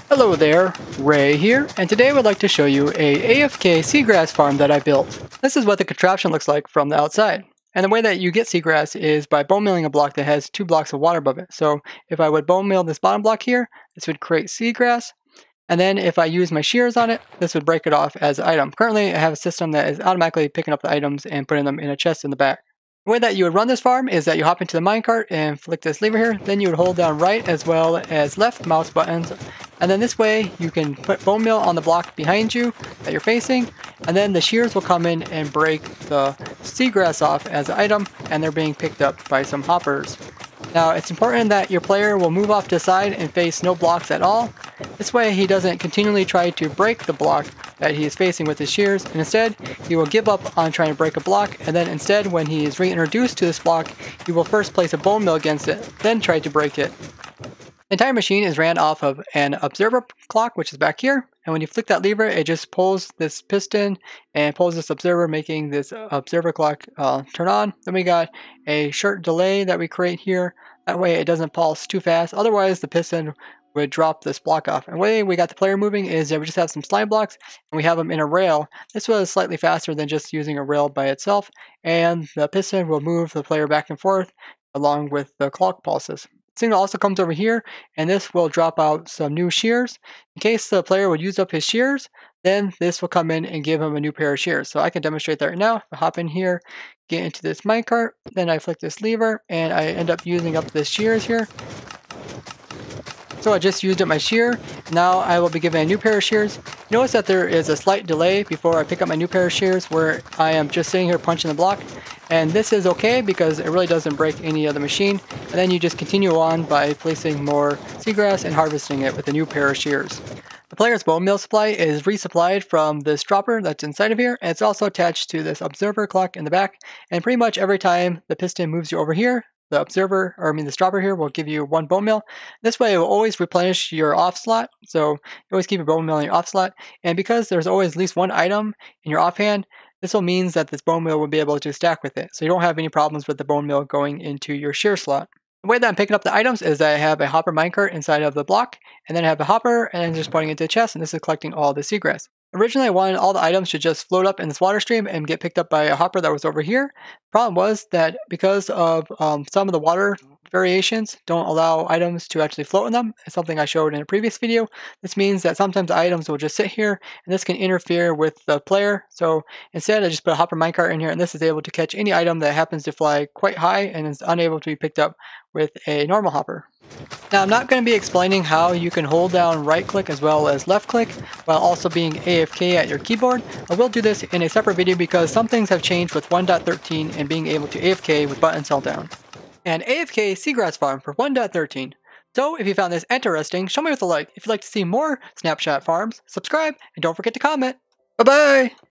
Hello there, Ray here, and today I would like to show you a AFK seagrass farm that I built. This is what the contraption looks like from the outside. And the way that you get seagrass is by bone milling a block that has 2 blocks of water above it. So if I would bone mill this bottom block here, this would create seagrass. And then if I use my shears on it, this would break it off as an item. Currently I have a system that is automatically picking up the items and putting them in a chest in the back. The way that you would run this farm is that you hop into the minecart and flick this lever here. Then you would hold down right as well as left mouse buttons. And then this way you can put bone meal on the block behind you that you're facing. And then the shears will come in and break the seagrass off as an item. And they're being picked up by some hoppers. Now it's important that your player will move off to the side and face no blocks at all. This way he doesn't continually try to break the block that he is facing with his shears, and instead he will give up on trying to break a block, and then instead when he is reintroduced to this block, he will first place a bone mill against it, then try to break it. The entire machine is ran off of an observer clock, which is back here, and when you flick that lever, it just pulls this piston and pulls this observer, making this observer clock turn on. Then we got a short delay that we create here. That way it doesn't pulse too fast, otherwise the piston would drop this block off. And the way we got the player moving is that we just have some slime blocks and we have them in a rail. This was slightly faster than just using a rail by itself, and the piston will move the player back and forth along with the clock pulses. Signal also comes over here, and this will drop out some new shears. In case the player would use up his shears, then this will come in and give him a new pair of shears. So I can demonstrate that right now. I hop in here, get into this minecart, then I flick this lever, and I end up using up the shears here. So I just used up my shear. Now I will be given a new pair of shears. Notice that there is a slight delay before I pick up my new pair of shears where I am just sitting here punching the block. And this is okay because it really doesn't break any of the machine. And then you just continue on by placing more seagrass and harvesting it with a new pair of shears. The player's bone meal supply is resupplied from this dropper that's inside of here, and it's also attached to this observer clock in the back. And pretty much every time the piston moves you over here, the dropper here will give you 1 bone meal. This way it will always replenish your off slot, so you always keep your bone meal in your off slot. And because there's always at least 1 item in your offhand, this will mean that this bone meal will be able to stack with it, so you don't have any problems with the bone meal going into your shear slot. The way that I'm picking up the items is that I have a hopper minecart inside of the block, and then I have a hopper, and then just pointing into the chest, and this is collecting all the seagrass. Originally I wanted all the items to just float up in this water stream and get picked up by a hopper that was over here. Problem was that because of some of the water variations don't allow items to actually float in them. It's something I showed in a previous video. This means that sometimes items will just sit here and this can interfere with the player. So instead I just put a hopper minecart in here, and this is able to catch any item that happens to fly quite high and is unable to be picked up with a normal hopper. Now I'm not going to be explaining how you can hold down right click as well as left click while also being AFK at your keyboard. I will do this in a separate video because some things have changed with 1.13 and being able to AFK with buttons held down. An AFK seagrass farm for 1.13. So if you found this interesting, show me with a like. If you'd like to see more snapshot farms, subscribe, and don't forget to comment. Bye bye!